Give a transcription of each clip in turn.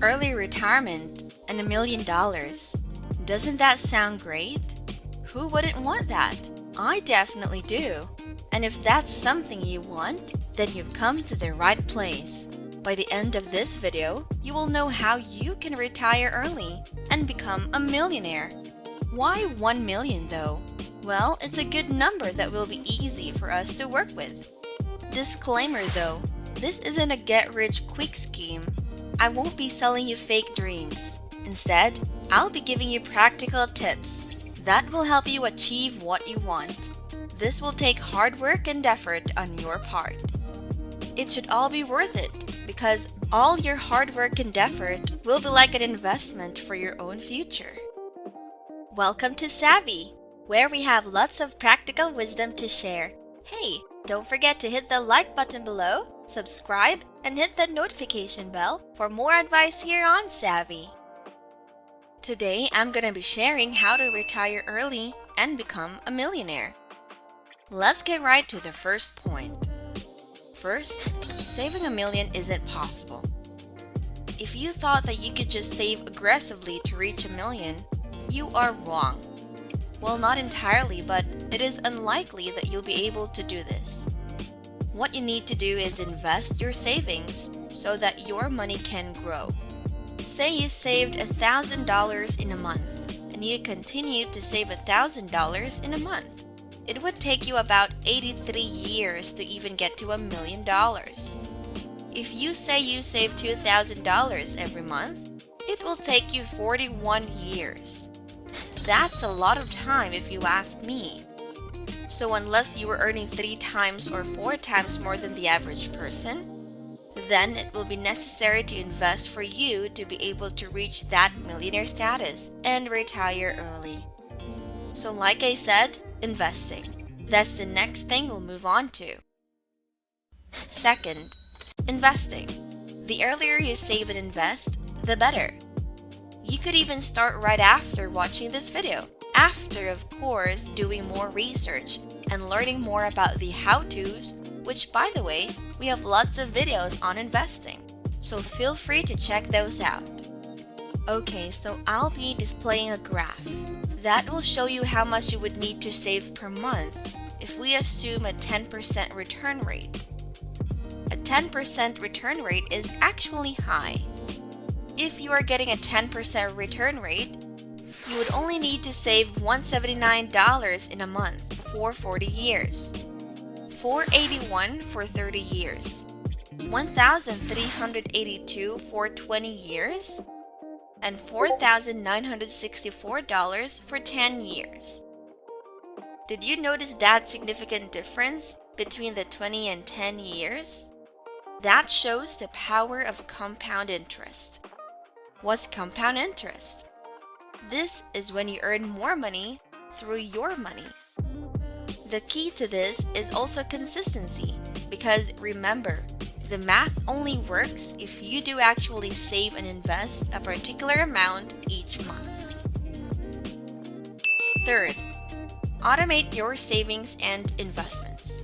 early retirement, and $1 million. Doesn't that sound great? Who wouldn't want that? I definitely do. And if that's something you want, then you've come to the right place. By the end of this video, you will know how you can retire early and become a millionaire. Why 1 million though? Well, it's a good number that will be easy for us to work with. Disclaimer though, this isn't a get-rich-quick scheme. I won't be selling you fake dreams. Instead, I'll be giving you practical tips that will help you achieve what you want. This will take hard work and effort on your part. It should all be worth it because all your hard work and effort will be like an investment for your own future. Welcome to Savvy, where we have lots of practical wisdom to share. Hey, don't forget to hit the like button below, subscribe, and hit the notification bell for more advice here on Savvy. Today, I'm going to be sharing how to retire early and become a millionaire. Let's get right to the first point. First, saving $1 million isn't possible. If you thought that you could just save aggressively to reach $1 million, you are wrong. Well, not entirely, but it is unlikely that you'll be able to do this. What you need to do is invest your savings so that your money can grow. Say you saved $1,000 in a month, and you continue to save $1,000 in a month. It would take you about 83 years to even get to $1 million. If you say you save $2,000 every month, it will take you 41 years. That's a lot of time if you ask me. So unless you are earning 3 times or 4 times more than the average person, then it will be necessary to invest for you to be able to reach that millionaire status and retire early. So like I said, investing. That's the next thing we'll move on to. Second, investing. The earlier you save and invest, the better. You could even start right after watching this video. After, of course, doing more research and learning more about the how-tos, which by the way, we have lots of videos on investing, so feel free to check those out. Okay, so I'll be displaying a graph. That will show you how much you would need to save per month if we assume a 10% return rate. A 10% return rate is actually high. If you are getting a 10% return rate, you would only need to save $179 in a month for 40 years, $481 for 30 years, $1,382 for 20 years, and $4,964 for 10 years. Did you notice that significant difference between the 20 and 10 years? That shows the power of compound interest. What's compound interest? This is when you earn more money through your money. The key to this is also consistency, because remember, the math only works if you do actually save and invest a particular amount each month. Third, automate your savings and investments.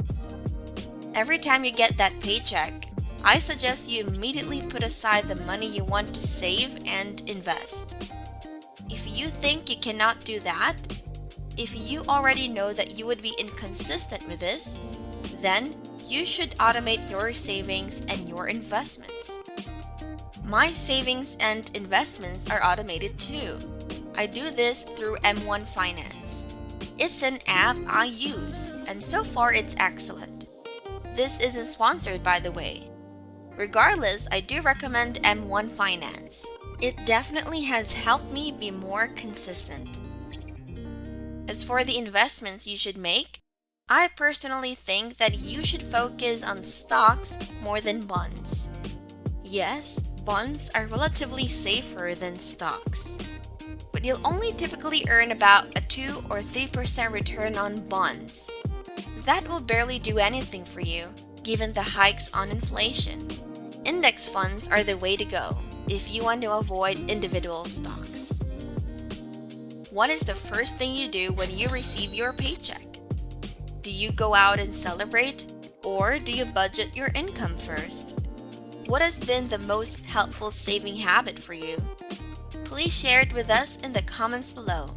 Every time you get that paycheck, I suggest you immediately put aside the money you want to save and invest. If you think you cannot do that, if you already know that you would be inconsistent with this, then you should automate your savings and your investments. My savings and investments are automated too. I do this through M1 Finance. It's an app I use, and so far it's excellent. This isn't sponsored, by the way. Regardless, I do recommend M1 Finance. It definitely has helped me be more consistent. As for the investments you should make, I personally think that you should focus on stocks more than bonds. Yes, bonds are relatively safer than stocks, but you'll only typically earn about a 2 or 3% return on bonds. That will barely do anything for you, given the hikes on inflation. Index funds are the way to go if you want to avoid individual stocks. What is the first thing you do when you receive your paycheck? Do you go out and celebrate, or do you budget your income first? what has been the most helpful saving habit for you? Please share it with us in the comments below.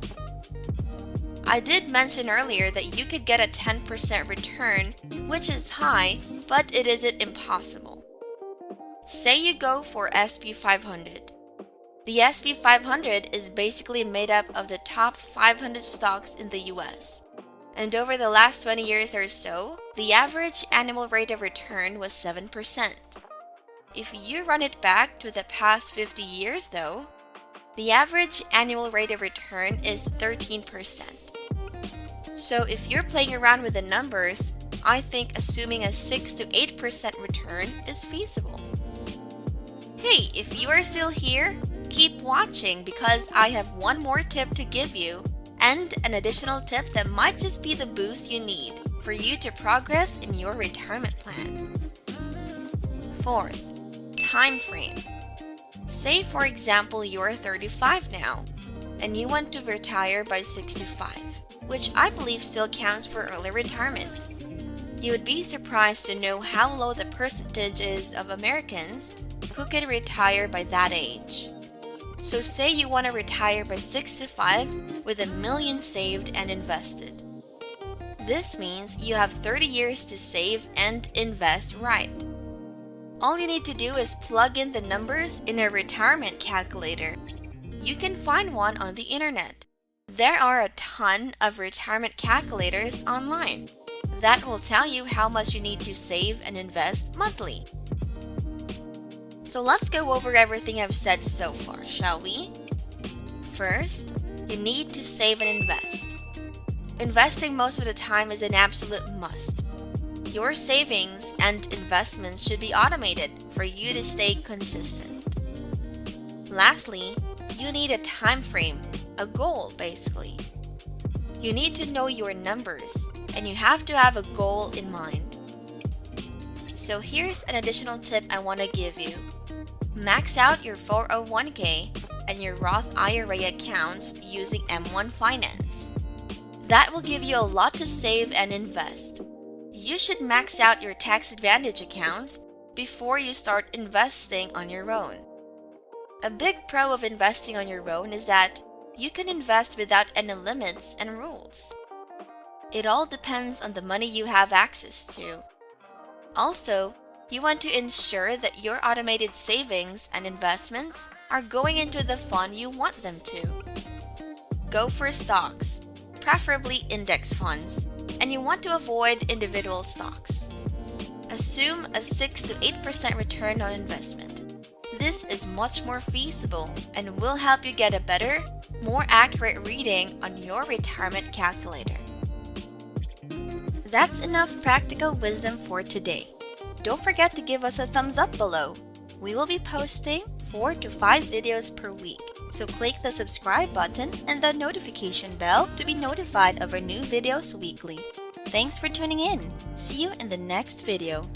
I did mention earlier that you could get a 10% return, which is high, but it isn't impossible. Say you go for SP 500. The SP 500 is basically made up of the top 500 stocks in the US. And over the last 20 years or so, the average annual rate of return was 7%. If you run it back to the past 50 years though, the average annual rate of return is 13%. So if you're playing around with the numbers, I think assuming a 6 to 8% return is feasible. Hey, if you are still here, keep watching because I have one more tip to give you and an additional tip that might just be the boost you need for you to progress in your retirement plan. Fourth, time frame. Say for example you're 35 now and you want to retire by 65, which I believe still counts for early retirement. You would be surprised to know how low the percentage is of Americans who can retire by that age. So say you want to retire by 65 with $1 million saved and invested. This means you have 30 years to save and invest right. All you need to do is plug in the numbers in a retirement calculator. You can find one on the internet. There are a ton of retirement calculators online that will tell you how much you need to save and invest monthly. So let's go over everything I've said so far, shall we? First, you need to save and invest. Investing most of the time is an absolute must. Your savings and investments should be automated for you to stay consistent. Lastly, you need a time frame, a goal basically. You need to know your numbers and you have to have a goal in mind. So here's an additional tip I want to give you. Max out your 401k and your Roth IRA accounts using M1 Finance. That will give you a lot to save and invest. You should max out your tax advantage accounts before you start investing on your own. A big pro of investing on your own is that you can invest without any limits and rules. It all depends on the money you have access to. Also, you want to ensure that your automated savings and investments are going into the fund you want them to. Go for stocks, preferably index funds, and you want to avoid individual stocks. Assume a 6 to 8% return on investment. This is much more feasible and will help you get a better, more accurate reading on your retirement calculator. That's enough practical wisdom for today. Don't forget to give us a thumbs up below. We will be posting 4 to 5 videos per week, so click the subscribe button and the notification bell to be notified of our new videos weekly. Thanks for tuning in. See you in the next video.